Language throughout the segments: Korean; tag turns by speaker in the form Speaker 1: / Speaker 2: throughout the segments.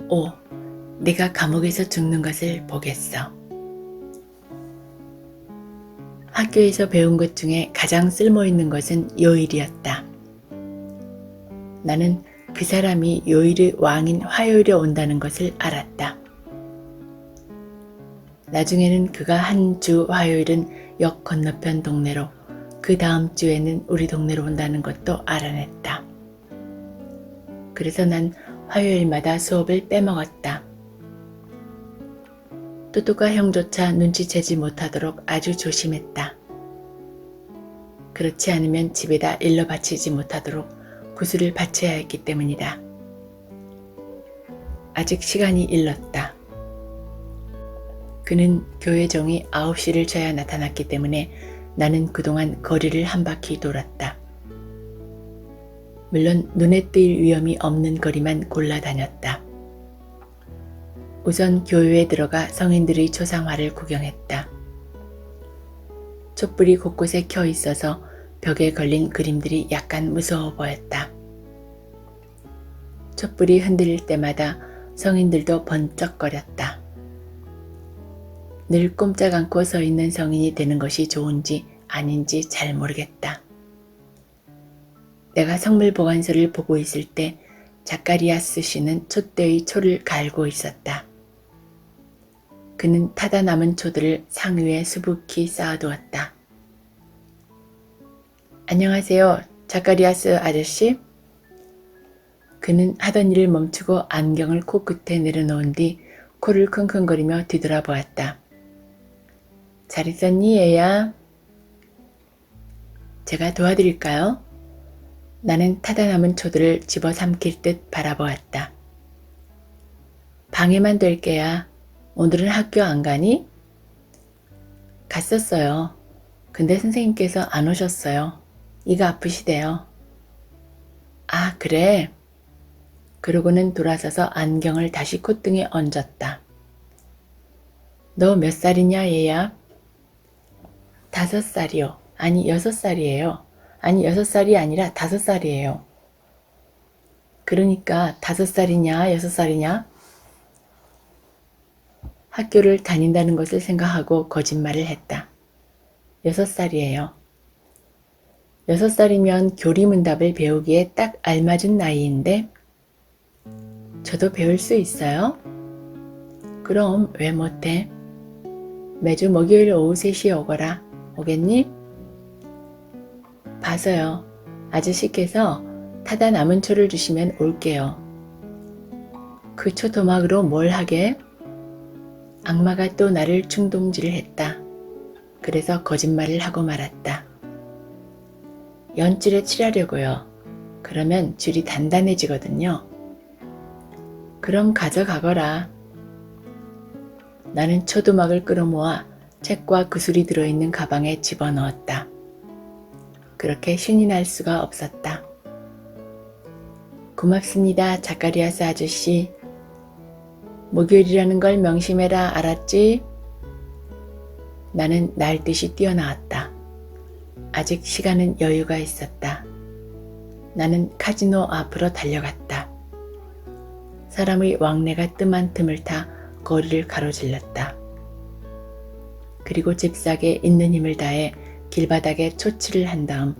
Speaker 1: 오, 내가 감옥에서 죽는 것을 보겠어. 학교에서 배운 것 중에 가장 쓸모있는 것은 요일이었다. 나는 그 사람이 요일의 왕인 화요일에 온다는 것을 알았다. 나중에는 그가 한 주 화요일은 역 건너편 동네로, 그 다음 주에는 우리 동네로 온다는 것도 알아냈다. 그래서 난 화요일마다 수업을 빼먹었다. 또또가 형조차 눈치채지 못하도록 아주 조심했다. 그렇지 않으면 집에다 일러 바치지 못하도록 구슬을 바쳐야 했기 때문이다. 아직 시간이 일렀다. 그는 교회 종이 9시를 쳐야 나타났기 때문에 나는 그동안 거리를 한 바퀴 돌았다. 물론 눈에 띌 위험이 없는 거리만 골라 다녔다. 우선 교회에 들어가 성인들의 초상화를 구경했다. 촛불이 곳곳에 켜 있어서 벽에 걸린 그림들이 약간 무서워 보였다. 촛불이 흔들릴 때마다 성인들도 번쩍거렸다. 늘 꼼짝 않고 서 있는 성인이 되는 것이 좋은지 아닌지 잘 모르겠다. 내가 성물보관소를 보고 있을 때 자카리아스 씨는 촛대의 초를 갈고 있었다. 그는 타다 남은 초들을 상 위에 수북히 쌓아두었다. 안녕하세요, 자카리아스 아저씨. 그는 하던 일을 멈추고 안경을 코끝에 내려놓은 뒤 코를 킁킁거리며 뒤돌아보았다. 잘 있었니, 얘야? 제가 도와드릴까요? 나는 타다 남은 초들을 집어삼킬 듯 바라보았다. 방해만 될 게야. 오늘은 학교 안 가니? 갔었어요. 근데 선생님께서 안 오셨어요. 이가 아프시대요. 아, 그래? 그러고는 돌아서서 안경을 다시 콧등에 얹었다. 너 몇 살이냐, 얘야? 5살이요. 아니, 6살이에요. 아니, 6살이 아니라 5살이에요. 그러니까 5살이냐, 6살이냐? 학교를 다닌다는 것을 생각하고 거짓말을 했다. 6살이에요. 6살이면 교리문답을 배우기에 딱 알맞은 나이인데 저도 배울 수 있어요? 그럼 왜 못해? 매주 목요일 오후 3시에 오거라. 오겠니? 봐서요. 아저씨께서 타다 남은 초를 주시면 올게요. 그 초 도막으로 뭘 하게? 악마가 또 나를 충동질을 했다. 그래서 거짓말을 하고 말았다. 연줄에 칠하려고요. 그러면 줄이 단단해지거든요. 그럼 가져가거라. 나는 초도막을 끌어모아 책과 구슬이 들어있는 가방에 집어넣었다. 그렇게 신이 날 수가 없었다. 고맙습니다, 자카리아스 아저씨. 목요일이라는 걸 명심해라, 알았지? 나는 날듯이 뛰어나왔다. 아직 시간은 여유가 있었다. 나는 카지노 앞으로 달려갔다. 사람의 왕래가 뜸한 틈을 타 거리를 가로질렀다. 그리고 잽싸게 있는 힘을 다해 길바닥에 초치를 한 다음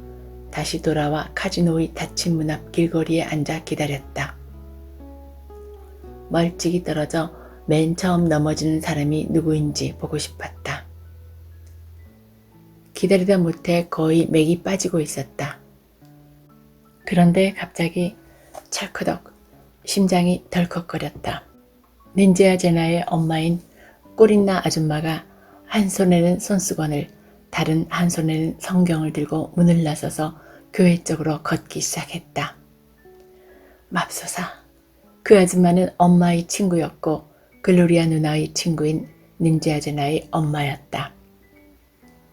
Speaker 1: 다시 돌아와 카지노의 닫힌 문 앞 길거리에 앉아 기다렸다. 멀찍이 떨어져 맨 처음 넘어지는 사람이 누구인지 보고 싶었다. 기다리다 못해 거의 맥이 빠지고 있었다. 그런데 갑자기 찰커덕 심장이 덜컥거렸다. 닌제아 제나의 엄마인 꼬린나 아줌마가 한 손에는 손수건을 다른 한 손에는 성경을 들고 문을 나서서 교회 쪽으로 걷기 시작했다. 맙소사, 그 아줌마는 엄마의 친구였고 글로리아 누나의 친구인 닌제아 제나의 엄마였다.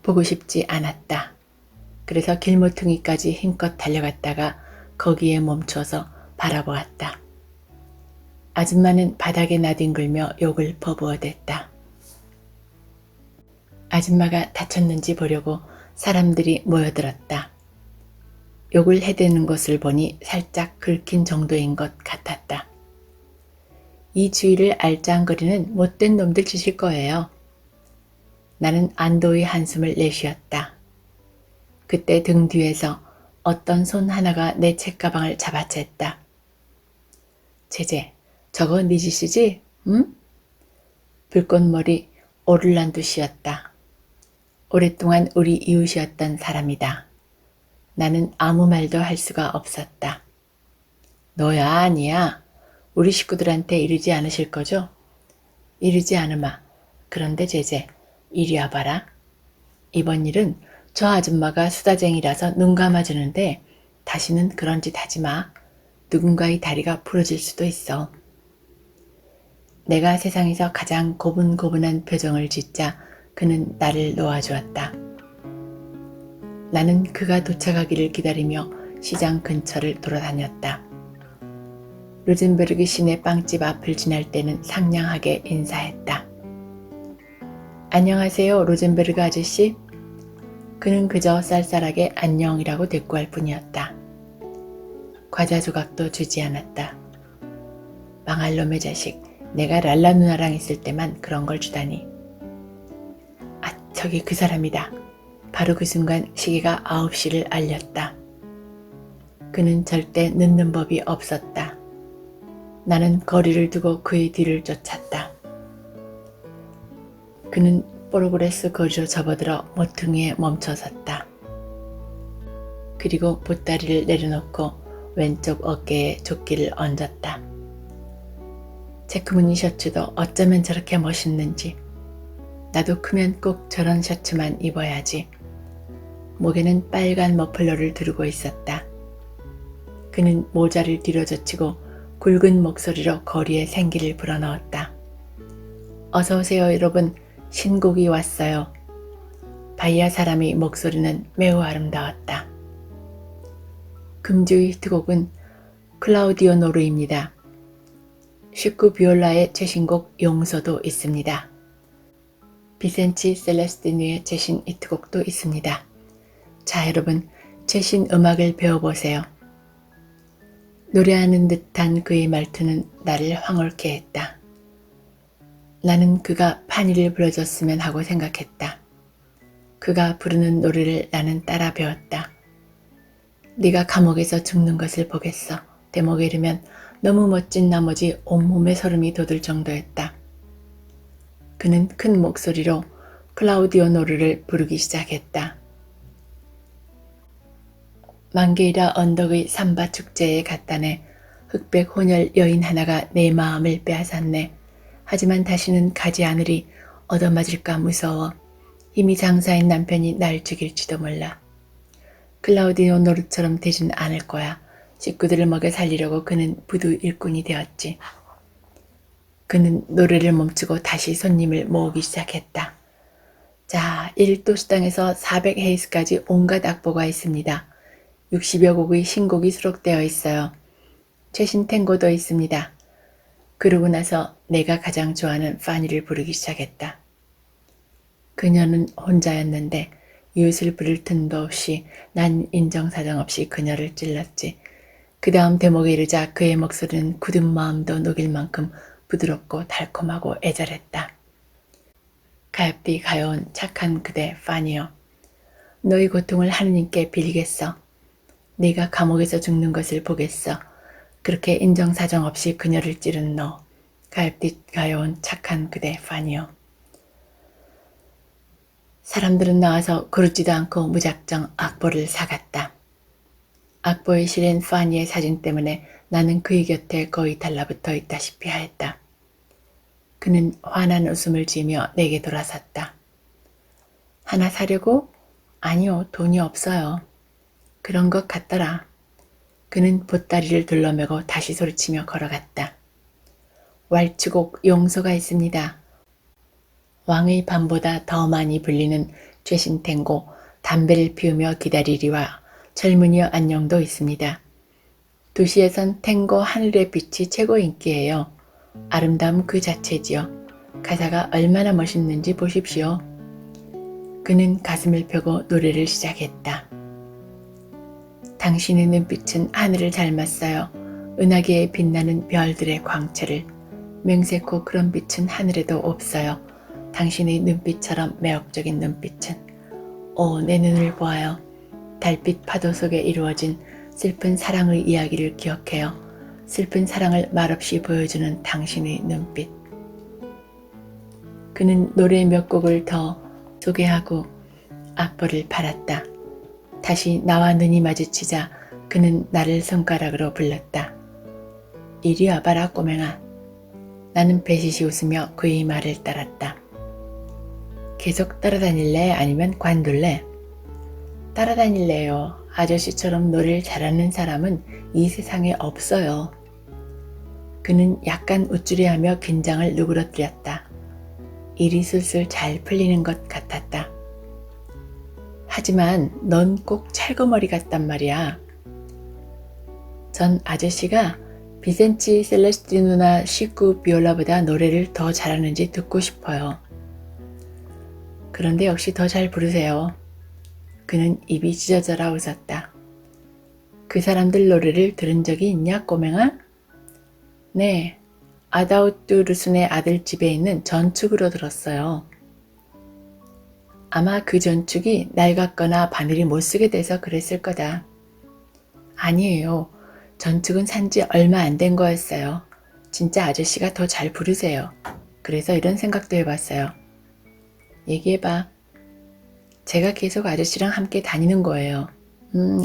Speaker 1: 보고 싶지 않았다. 그래서 길모퉁이까지 힘껏 달려갔다가 거기에 멈춰서 바라보았다. 아줌마는 바닥에 나뒹굴며 욕을 퍼부어댔다. 아줌마가 다쳤는지 보려고 사람들이 모여들었다. 욕을 해대는 것을 보니 살짝 긁힌 정도인 것 같았다. 이 주위를 알짱거리는 못된 놈들 짓일 거예요. 나는 안도의 한숨을 내쉬었다. 그때 등 뒤에서 어떤 손 하나가 내 책가방을 잡아챘다. 제제, 저거 네 짓이지? 응? 불꽃머리 오를란두씨였다. 오랫동안 우리 이웃이었던 사람이다. 나는 아무 말도 할 수가 없었다. 너야 아니야. 우리 식구들한테 이르지 않으실 거죠? 이르지 않으마. 그런데 제제, 이리 와봐라. 이번 일은 저 아줌마가 수다쟁이라서 눈 감아주는데 다시는 그런 짓 하지 마. 누군가의 다리가 부러질 수도 있어. 내가 세상에서 가장 고분고분한 표정을 짓자 그는 나를 놓아주었다. 나는 그가 도착하기를 기다리며 시장 근처를 돌아다녔다. 루젠베르그 시내 빵집 앞을 지날 때는 상냥하게 인사했다. 안녕하세요, 로젠베르그 아저씨. 그는 그저 쌀쌀하게 안녕이라고 대꾸할 뿐이었다. 과자 조각도 주지 않았다. 망할 놈의 자식, 내가 랄라 누나랑 있을 때만 그런 걸 주다니. 아, 저기 그 사람이다. 바로 그 순간 시계가 9시를 알렸다. 그는 절대 늦는 법이 없었다. 나는 거리를 두고 그의 뒤를 쫓았다. 그는 포르그레스 거리로 접어들어 모퉁이에 멈춰섰다. 그리고 보따리를 내려놓고 왼쪽 어깨에 조끼를 얹었다. 체크무늬 셔츠도 어쩌면 저렇게 멋있는지. 나도 크면 꼭 저런 셔츠만 입어야지. 목에는 빨간 머플러를 두르고 있었다. 그는 모자를 뒤로 젖히고 굵은 목소리로 거리에 생기를 불어넣었다. 어서오세요 여러분. 신곡이 왔어요. 바이아 사람의 목소리는 매우 아름다웠다. 금주의 히트곡은 클라우디오 노르입니다. 슈크 비올라의 최신곡 용서도 있습니다. 비센치 셀레스티니의 최신 히트곡도 있습니다. 자 여러분, 최신 음악을 배워보세요. 노래하는 듯한 그의 말투는 나를 황홀케 했다. 나는 그가 파니를 불러줬으면 하고 생각했다. 그가 부르는 노래를 나는 따라 배웠다. 네가 감옥에서 죽는 것을 보겠어. 대목에 이르면 너무 멋진 나머지 온몸에 소름이 돋을 정도였다. 그는 큰 목소리로 클라우디오 노르를 부르기 시작했다. 만게이라 언덕의 삼바 축제에 갔다네. 흑백 혼혈 여인 하나가 내 마음을 빼앗았네. 하지만 다시는 가지 않으리. 얻어맞을까 무서워. 이미 장사인 남편이 날 죽일지도 몰라. 클라우디오 노르처럼 되진 않을 거야. 식구들을 먹여 살리려고 그는 부두 일꾼이 되었지. 그는 노래를 멈추고 다시 손님을 모으기 시작했다. 자, 1도 수당에서 400 헤이스까지 온갖 악보가 있습니다. 60여 곡의 신곡이 수록되어 있어요. 최신 탱고도 있습니다. 그러고 나서 내가 가장 좋아하는 파니를 부르기 시작했다. 그녀는 혼자였는데 이웃을 부를 틈도 없이 난 인정사정 없이 그녀를 찔렀지. 그 다음 대목에 이르자 그의 목소리는 굳은 마음도 녹일 만큼 부드럽고 달콤하고 애절했다. 가엾디 가여운 착한 그대 파니요. 너의 고통을 하느님께 빌리겠어. 네가 감옥에서 죽는 것을 보겠어. 그렇게 인정사정 없이 그녀를 찌른 너. 가엾디 가여운 착한 그대 파니요. 사람들은 나와서 그렇지도 않고 무작정 악보를 사갔다. 악보에 실린 파니의 사진 때문에 나는 그의 곁에 거의 달라붙어 있다시피 하였다. 그는 환한 웃음을 지으며 내게 돌아섰다. 하나 사려고? 아니요, 돈이 없어요. 그런 것 같더라. 그는 보따리를 둘러매고 다시 소리치며 걸어갔다. 왈츠곡 용서가 있습니다. 왕의 밤보다 더 많이 불리는 최신 탱고 담배를 피우며 기다리리와 젊은이여 안녕도 있습니다. 도시에선 탱고 하늘의 빛이 최고 인기예요. 아름다움 그 자체지요. 가사가 얼마나 멋있는지 보십시오. 그는 가슴을 펴고 노래를 시작했다. 당신의 눈빛은 하늘을 닮았어요. 은하계에 빛나는 별들의 광채를. 맹세코 그런 빛은 하늘에도 없어요. 당신의 눈빛처럼 매혹적인 눈빛은. 오, 내 눈을 보아요. 달빛 파도 속에 이루어진 슬픈 사랑의 이야기를 기억해요. 슬픈 사랑을 말없이 보여주는 당신의 눈빛. 그는 노래 몇 곡을 더 소개하고 악보를 팔았다. 다시 나와 눈이 마주치자 그는 나를 손가락으로 불렀다. 이리 와봐라 꼬맹아. 나는 배시시 웃으며 그의 말을 따랐다. 계속 따라다닐래 아니면 관둘래? 따라다닐래요. 아저씨처럼 노래를 잘하는 사람은 이 세상에 없어요. 그는 약간 우쭐해하며 긴장을 누그러뜨렸다. 일이 술술 잘 풀리는 것 같았다. 하지만 넌 꼭 찰거머리 같단 말이야. 전 아저씨가 비센치 셀레스티누나 시쿠 비올라보다 노래를 더 잘하는지 듣고 싶어요. 그런데 역시 더 잘 부르세요. 그는 입이 찢어져라 웃었다. 그 사람들 노래를 들은 적이 있냐 꼬맹아? 네, 아다우뚜 루순의 아들 집에 있는 전축으로 들었어요. 아마 그 전축이 낡았거나 바늘이 못쓰게 돼서 그랬을 거다. 아니에요. 전축은 산지 얼마 안 된 거였어요. 진짜 아저씨가 더 잘 부르세요. 그래서 이런 생각도 해봤어요. 얘기해봐. 제가 계속 아저씨랑 함께 다니는 거예요.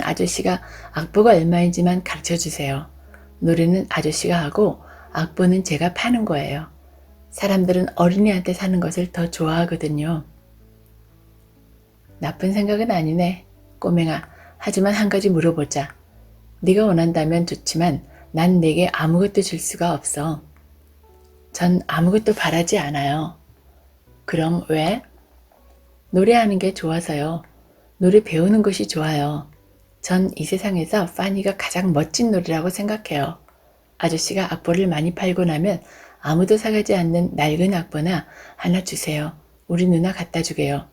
Speaker 1: 아저씨가 악보가 얼마인지만 가르쳐주세요. 노래는 아저씨가 하고 악보는 제가 파는 거예요. 사람들은 어린이한테 사는 것을 더 좋아하거든요. 나쁜 생각은 아니네. 꼬맹아, 하지만 한 가지 물어보자. 네가 원한다면 좋지만 난 내게 아무것도 줄 수가 없어. 전 아무것도 바라지 않아요. 그럼 왜? 노래하는 게 좋아서요. 노래 배우는 것이 좋아요. 전 이 세상에서 파니가 가장 멋진 노래라고 생각해요. 아저씨가 악보를 많이 팔고 나면 아무도 사가지 않는 낡은 악보나 하나 주세요. 우리 누나 갖다 주게요.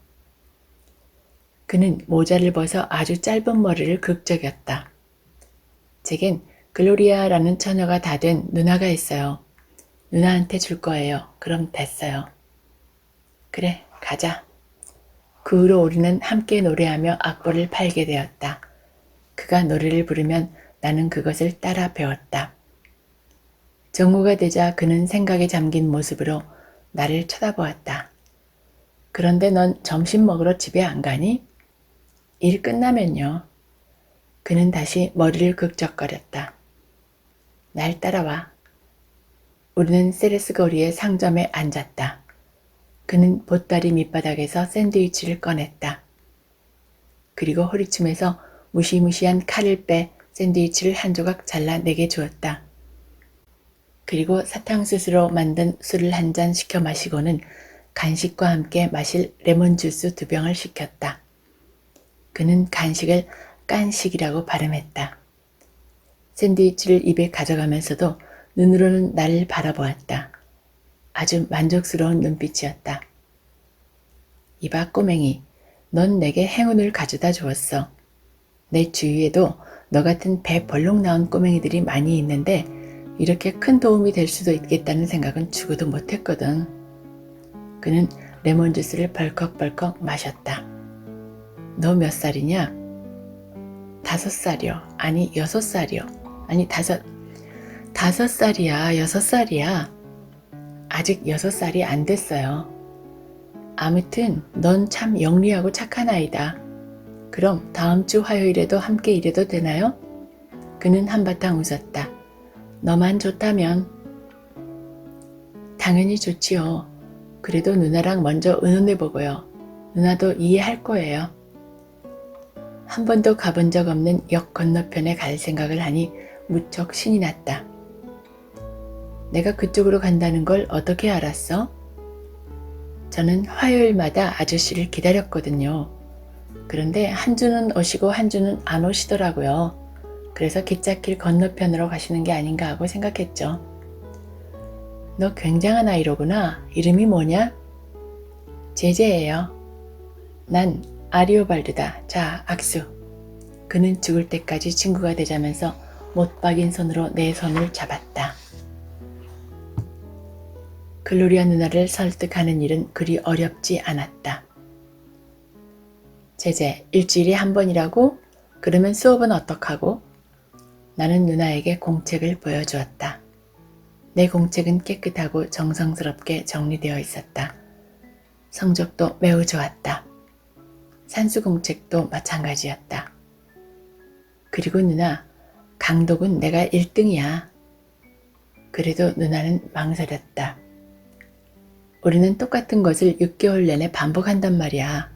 Speaker 1: 그는 모자를 벗어 아주 짧은 머리를 극적였다. 제겐 글로리아라는 처녀가 다 된 누나가 있어요. 누나한테 줄 거예요. 그럼 됐어요. 그래, 가자. 그 후로 우리는 함께 노래하며 악보를 팔게 되었다. 그가 노래를 부르면 나는 그것을 따라 배웠다. 정오가 되자 그는 생각에 잠긴 모습으로 나를 쳐다보았다. 그런데 넌 점심 먹으러 집에 안 가니? 일 끝나면요. 그는 다시 머리를 극적거렸다. 날 따라와. 우리는 세레스 거리의 상점에 앉았다. 그는 보따리 밑바닥에서 샌드위치를 꺼냈다. 그리고 허리춤에서 무시무시한 칼을 빼 샌드위치를 한 조각 잘라 내게 주었다. 그리고 사탕수수로 만든 술을 한 잔 시켜 마시고는 간식과 함께 마실 레몬 주스 2병을 시켰다. 그는 간식을 깐식이라고 발음했다. 샌드위치를 입에 가져가면서도 눈으로는 나를 바라보았다. 아주 만족스러운 눈빛이었다. 이봐 꼬맹이, 넌 내게 행운을 가져다 주었어. 내 주위에도 너 같은 배 벌렁 나온 꼬맹이들이 많이 있는데 이렇게 큰 도움이 될 수도 있겠다는 생각은 죽어도 못했거든. 그는 레몬 주스를 벌컥벌컥 마셨다. 너 몇 살이냐? 5살이요. 아니 6살이요. 아니 5살이야. 6살이야. 아직 6살이 안 됐어요. 아무튼 넌 참 영리하고 착한 아이다. 그럼 다음 주 화요일에도 함께 일해도 되나요? 그는 한바탕 웃었다. 너만 좋다면. 당연히 좋지요. 그래도 누나랑 먼저 의논해보고요. 누나도 이해할 거예요. 한 번도 가본 적 없는 역 건너편에 갈 생각을 하니 무척 신이 났다. 내가 그쪽으로 간다는 걸 어떻게 알았어? 저는 화요일마다 아저씨를 기다렸거든요. 그런데 한 주는 오시고 한 주는 안 오시더라고요. 그래서 기찻길 건너편으로 가시는 게 아닌가 하고 생각했죠. 너 굉장한 아이로구나. 이름이 뭐냐? 제제예요. 난 아리오발드다. 자, 악수. 그는 죽을 때까지 친구가 되자면서 못 박인 손으로 내 손을 잡았다. 글로리아 누나를 설득하는 일은 그리 어렵지 않았다. 제제, 일주일에 한 번이라고? 그러면 수업은 어떡하고? 나는 누나에게 공책을 보여주었다. 내 공책은 깨끗하고 정성스럽게 정리되어 있었다. 성적도 매우 좋았다. 산수 공책도 마찬가지였다. 그리고 누나, 강독은 내가 1등이야. 그래도 누나는 망설였다. 우리는 똑같은 것을 6개월 내내 반복한단 말이야.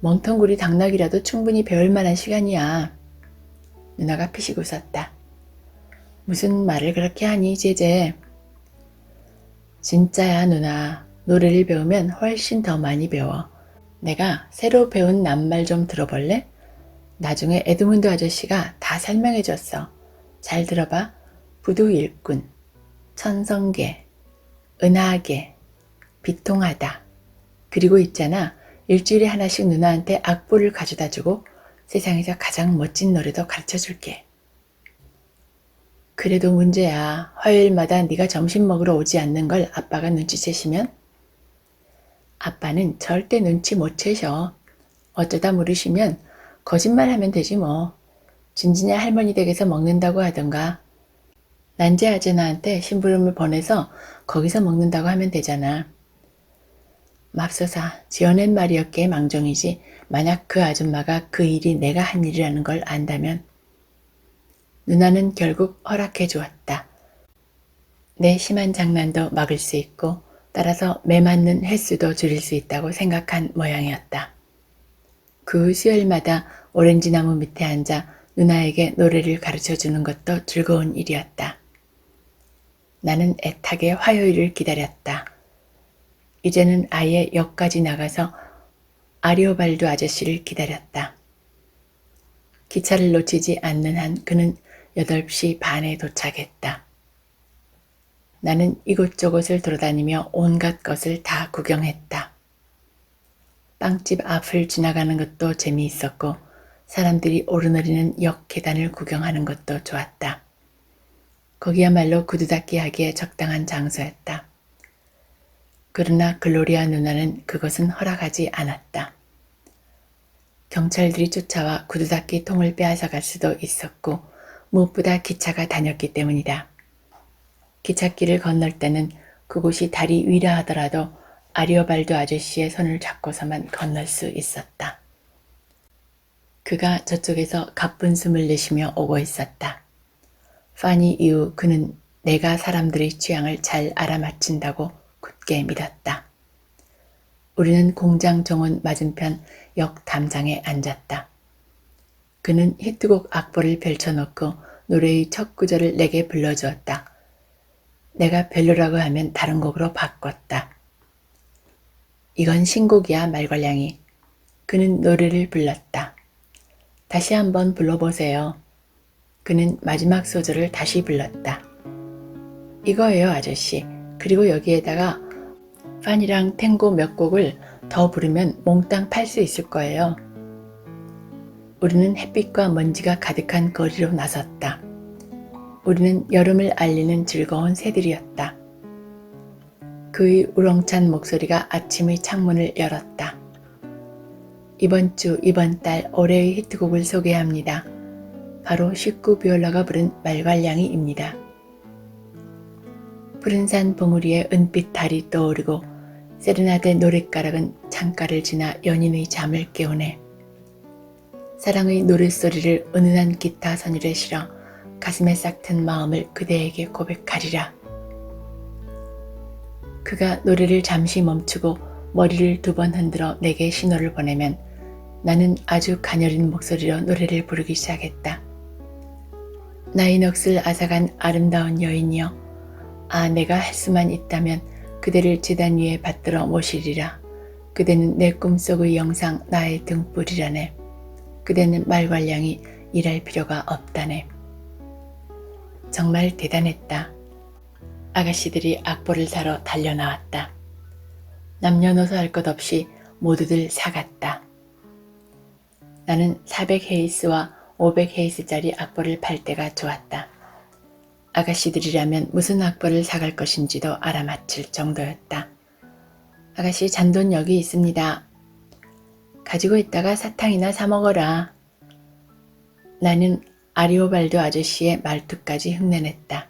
Speaker 1: 멍텅구리 당나귀라도 충분히 배울 만한 시간이야. 누나가 피식 웃었다. 무슨 말을 그렇게 하니, 제제? 진짜야, 누나. 노래를 배우면 훨씬 더 많이 배워. 내가 새로 배운 낱말 좀 들어볼래? 나중에 에드문드 아저씨가 다 설명해줬어. 잘 들어봐. 부두 일꾼, 천성계, 은하계, 비통하다. 그리고 있잖아. 일주일에 하나씩 누나한테 악보를 가져다 주고 세상에서 가장 멋진 노래도 가르쳐줄게. 그래도 문제야. 화요일마다 네가 점심 먹으러 오지 않는 걸 아빠가 눈치채시면? 아빠는 절대 눈치 못 채셔. 어쩌다 물으시면 거짓말하면 되지 뭐. 진진이 할머니 댁에서 먹는다고 하던가. 난제 아재나한테 심부름을 보내서 거기서 먹는다고 하면 되잖아. 맙소사, 지어낸 말이었기에 망정이지 만약 그 아줌마가 그 일이 내가 한 일이라는 걸 안다면. 누나는 결국 허락해 주었다. 내 심한 장난도 막을 수 있고 따라서 매 맞는 횟수도 줄일 수 있다고 생각한 모양이었다. 그 수요일마다 오렌지 나무 밑에 앉아 누나에게 노래를 가르쳐주는 것도 즐거운 일이었다. 나는 애타게 화요일을 기다렸다. 이제는 아예 역까지 나가서 아리오발도 아저씨를 기다렸다. 기차를 놓치지 않는 한 그는 8시 반에 도착했다. 나는 이곳저곳을 돌아다니며 온갖 것을 다 구경했다. 빵집 앞을 지나가는 것도 재미있었고 사람들이 오르내리는 역 계단을 구경하는 것도 좋았다. 거기야말로 구두 닦기 하기에 적당한 장소였다. 그러나 글로리아 누나는 그것은 허락하지 않았다. 경찰들이 쫓아와 구두 닦기 통을 빼앗아갈 수도 있었고 무엇보다 기차가 다녔기 때문이다. 기찻길을 건널 때는 그곳이 다리 위라 하더라도 아리오발도 아저씨의 손을 잡고서만 건널 수 있었다. 그가 저쪽에서 가쁜 숨을 내쉬며 오고 있었다. 파니 이후 그는 내가 사람들의 취향을 잘 알아맞힌다고 굳게 믿었다. 우리는 공장 정원 맞은편 역 담장에 앉았다. 그는 히트곡 악보를 펼쳐놓고 노래의 첫 구절을 내게 불러주었다. 내가 별로라고 하면 다른 곡으로 바꿨다. 이건 신곡이야, 말괄량이. 그는 노래를 불렀다. 다시 한번 불러보세요. 그는 마지막 소절을 다시 불렀다. 이거예요, 아저씨. 그리고 여기에다가 판이랑 탱고 몇 곡을 더 부르면 몽땅 팔 수 있을 거예요. 우리는 햇빛과 먼지가 가득한 거리로 나섰다. 우리는 여름을 알리는 즐거운 새들이었다. 그의 우렁찬 목소리가 아침의 창문을 열었다. 이번 주, 이번 달 올해의 히트곡을 소개합니다. 바로 식구 비올라가 부른 말괄량이입니다. 푸른 산 봉우리에 은빛 달이 떠오르고 세레나데 노랫가락은 창가를 지나 연인의 잠을 깨우네. 사랑의 노랫소리를 은은한 기타 선율에 실어 가슴에 싹튼 마음을 그대에게 고백하리라. 그가 노래를 잠시 멈추고 머리를 2번 흔들어 내게 신호를 보내면 나는 아주 가녀린 목소리로 노래를 부르기 시작했다. 나의 넋을 앗아간 아름다운 여인이여, 아 내가 할 수만 있다면 그대를 제단 위에 받들어 모시리라. 그대는 내 꿈속의 영상, 나의 등불이라네. 그대는 말괄량이 일할 필요가 없다네. 정말 대단했다. 아가씨들이 악보를 사러 달려나왔다. 남녀노소 할 것 없이 모두들 사갔다. 나는 400 헤이스와 500 헤이스짜리 악보를 팔 때가 좋았다. 아가씨들이라면 무슨 악보를 사갈 것인지도 알아맞힐 정도였다. 아가씨 잔돈 여기 있습니다. 가지고 있다가 사탕이나 사 먹어라. 나는 아리오발도 아저씨의 말투까지 흉내냈다.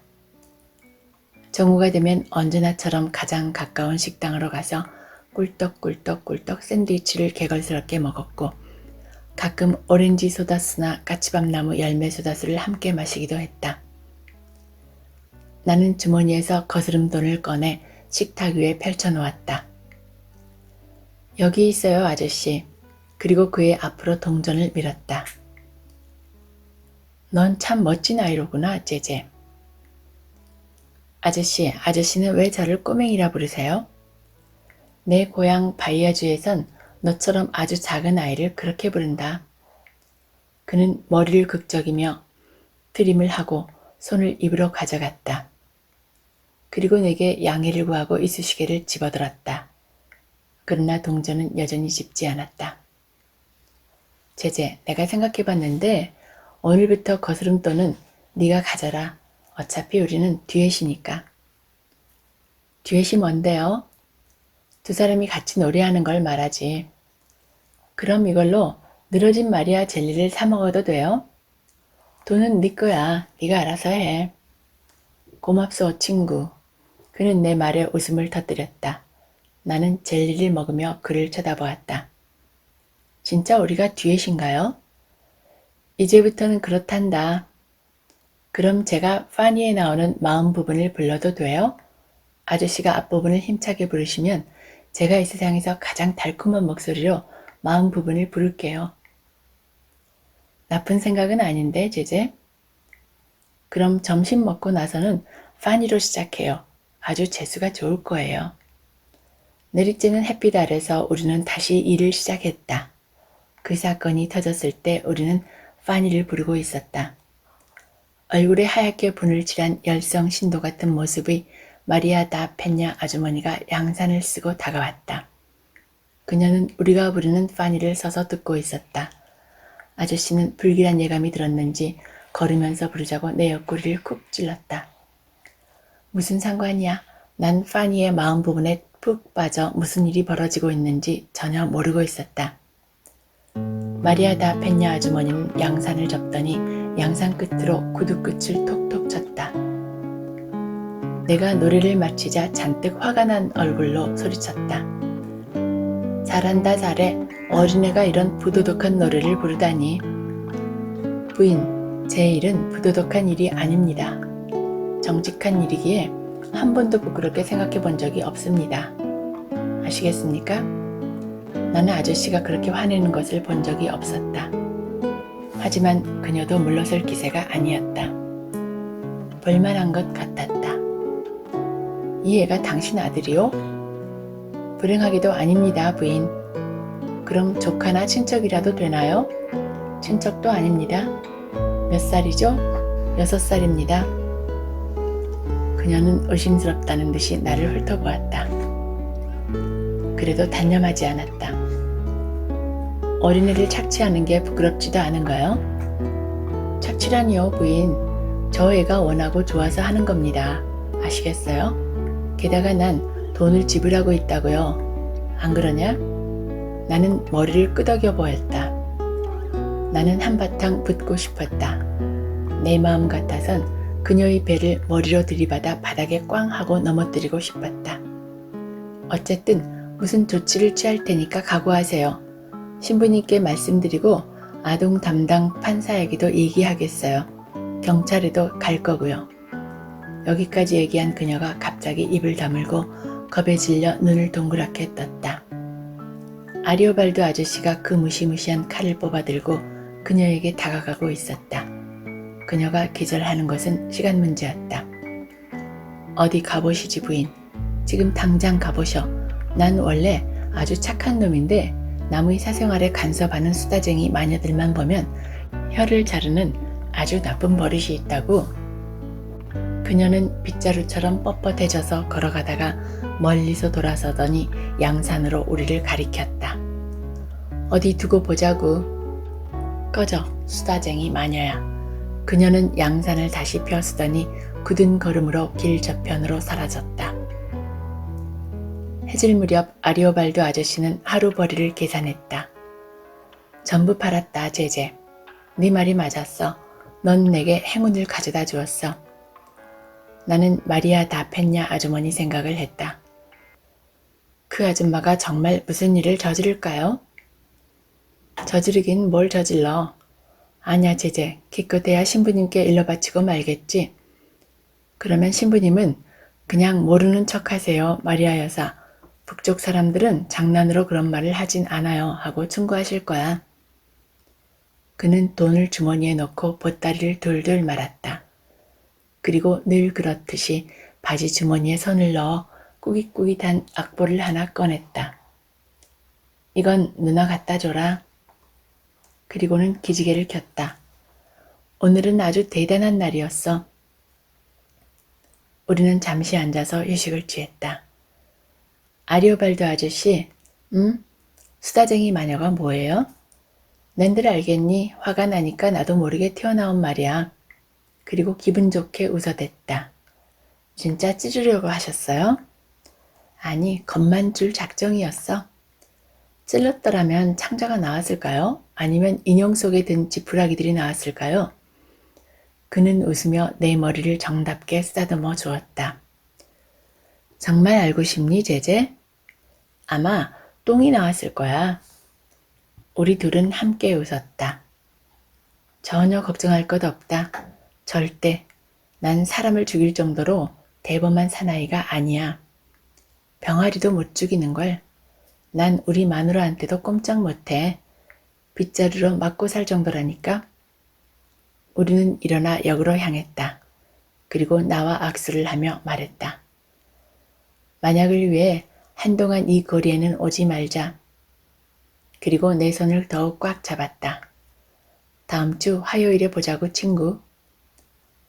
Speaker 1: 정오가 되면 언제나처럼 가장 가까운 식당으로 가서 꿀떡꿀떡꿀떡 샌드위치를 개걸스럽게 먹었고 가끔 오렌지 소다스나 까치밥나무 열매 소다스를 함께 마시기도 했다. 나는 주머니에서 거스름돈을 꺼내 식탁 위에 펼쳐놓았다. 여기 있어요, 아저씨. 그리고 그의 앞으로 동전을 밀었다. 넌 참 멋진 아이로구나, 제제. 아저씨는 왜 저를 꼬맹이라 부르세요? 내 고향 바이아주에선 너처럼 아주 작은 아이를 그렇게 부른다. 그는 머리를 극적이며 트림을 하고 손을 입으로 가져갔다. 그리고 내게 양해를 구하고 이쑤시개를 집어들었다. 그러나 동전은 여전히 집지 않았다. 제제, 내가 생각해봤는데 오늘부터 거스름돈은 네가 가져라. 어차피 우리는 듀엣이니까. 듀엣이 뭔데요? 두 사람이 같이 노래하는 걸 말하지. 그럼 이걸로 늘어진 마리아 젤리를 사 먹어도 돼요? 돈은 네 거야. 네가 알아서 해. 고맙소, 친구. 그는 내 말에 웃음을 터뜨렸다. 나는 젤리를 먹으며 그를 쳐다보았다. 진짜 우리가 듀엣인가요? 이제부터는 그렇단다. 그럼 제가 파니에 나오는 마음 부분을 불러도 돼요? 아저씨가 앞부분을 힘차게 부르시면 제가 이 세상에서 가장 달콤한 목소리로 마음 부분을 부를게요. 나쁜 생각은 아닌데, 제제. 그럼 점심 먹고 나서는 파니로 시작해요. 아주 재수가 좋을 거예요. 내리쬐는 햇빛 아래서 우리는 다시 일을 시작했다. 그 사건이 터졌을 때 우리는 파니를 부르고 있었다. 얼굴에 하얗게 분을 칠한 열성 신도 같은 모습의 마리아 다 펜냐 아주머니가 양산을 쓰고 다가왔다. 그녀는 우리가 부르는 파니를 서서 듣고 있었다. 아저씨는 불길한 예감이 들었는지 걸으면서 부르자고 내 옆구리를 쿡 찔렀다. 무슨 상관이야. 난 파니의 마음 부분에 푹 빠져 무슨 일이 벌어지고 있는지 전혀 모르고 있었다. 마리아 다 펜냐 아주머니는 양산을 접더니 양산 끝으로 구두 끝을 톡톡 쳤다. 내가 노래를 마치자 잔뜩 화가 난 얼굴로 소리쳤다. 잘한다 잘해. 어린애가 이런 부도덕한 노래를 부르다니. 부인, 제 일은 부도덕한 일이 아닙니다. 정직한 일이기에 한 번도 부끄럽게 생각해 본 적이 없습니다. 아시겠습니까? 나는 아저씨가 그렇게 화내는 것을 본 적이 없었다. 하지만 그녀도 물러설 기세가 아니었다. 볼만한 것 같았다. 이 애가 당신 아들이요? 불행하게도 아닙니다, 부인. 그럼 조카나 친척이라도 되나요? 친척도 아닙니다. 몇 살이죠? 6살입니다. 그녀는 의심스럽다는 듯이 나를 훑어보았다. 그래도 단념하지 않았다. 어린애를 착취하는 게 부끄럽지도 않은가요? 착취라니요, 부인. 저 애가 원하고 좋아서 하는 겁니다. 아시겠어요? 게다가 난 돈을 지불하고 있다고요. 안 그러냐? 나는 머리를 끄덕여 보았다. 나는 한바탕 붙고 싶었다. 내 마음 같아선 그녀의 배를 머리로 들이받아 바닥에 꽝 하고 넘어뜨리고 싶었다. 어쨌든 무슨 조치를 취할 테니까 각오하세요. 신부님께 말씀드리고 아동 담당 판사에게도 얘기하겠어요. 경찰에도 갈 거고요. 여기까지 얘기한 그녀가 갑자기 입을 다물고 겁에 질려 눈을 동그랗게 떴다. 아리오발도 아저씨가 그 무시무시한 칼을 뽑아들고 그녀에게 다가가고 있었다. 그녀가 기절하는 것은 시간 문제였다. 어디 가보시지, 부인. 지금 당장 가보셔. 난 원래 아주 착한 놈인데 남의 사생활에 간섭하는 수다쟁이 마녀들만 보면 혀를 자르는 아주 나쁜 버릇이 있다고. 그녀는 빗자루처럼 뻣뻣해져서 걸어가다가 멀리서 돌아서더니 양산으로 우리를 가리켰다. 어디 두고 보자고. 꺼져, 수다쟁이 마녀야. 그녀는 양산을 다시 펴쓰더니 굳은 걸음으로 길 저편으로 사라졌다. 해질 무렵 아리오발도 아저씨는 하루벌이를 계산했다. 전부 팔았다, 제제. 네 말이 맞았어. 넌 내게 행운을 가져다 주었어. 나는 마리아 다 펜냐 아주머니 생각을 했다. 그 아줌마가 정말 무슨 일을 저지를까요? 저지르긴 뭘 저질러. 아냐, 제제. 기껏해야 신부님께 일러 바치고 말겠지. 그러면 신부님은 그냥 모르는 척 하세요, 마리아 여사. 북쪽 사람들은 장난으로 그런 말을 하진 않아요 하고 충고하실 거야. 그는 돈을 주머니에 넣고 보따리를 돌돌 말았다. 그리고 늘 그렇듯이 바지 주머니에 손을 넣어 꾸깃꾸깃한 악보를 하나 꺼냈다. 이건 누나 갖다 줘라. 그리고는 기지개를 켰다. 오늘은 아주 대단한 날이었어. 우리는 잠시 앉아서 휴식을 취했다. 아리오발도 아저씨, 수다쟁이 마녀가 뭐예요? 낸들 알겠니? 화가 나니까 나도 모르게 튀어나온 말이야. 그리고 기분 좋게 웃어댔다. 진짜 찌르려고 하셨어요? 아니, 겁만 줄 작정이었어. 찔렀더라면 창자가 나왔을까요? 아니면 인형 속에 든 지푸라기들이 나왔을까요? 그는 웃으며 내 머리를 정답게 쓰다듬어 주었다. 정말 알고 싶니, 제제? 아마 똥이 나왔을 거야. 우리 둘은 함께 웃었다. 전혀 걱정할 것 없다. 절대. 난 사람을 죽일 정도로 대범한 사나이가 아니야. 병아리도 못 죽이는걸. 난 우리 마누라한테도 꼼짝 못해. 빗자루로 맞고 살 정도라니까. 우리는 일어나 역으로 향했다. 그리고 나와 악수를 하며 말했다. 만약을 위해 한동안 이 거리에는 오지 말자. 그리고 내 손을 더욱 꽉 잡았다. 다음 주 화요일에 보자고, 친구.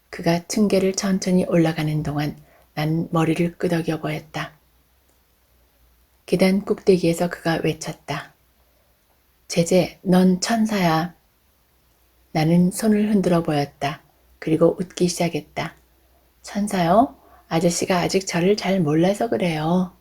Speaker 1: 그가 층계를 천천히 올라가는 동안 난 머리를 끄덕여 보였다. 계단 꼭대기에서 그가 외쳤다. 제제, 넌 천사야. 나는 손을 흔들어 보였다. 그리고 웃기 시작했다. 천사요? 아저씨가 아직 저를 잘 몰라서 그래요.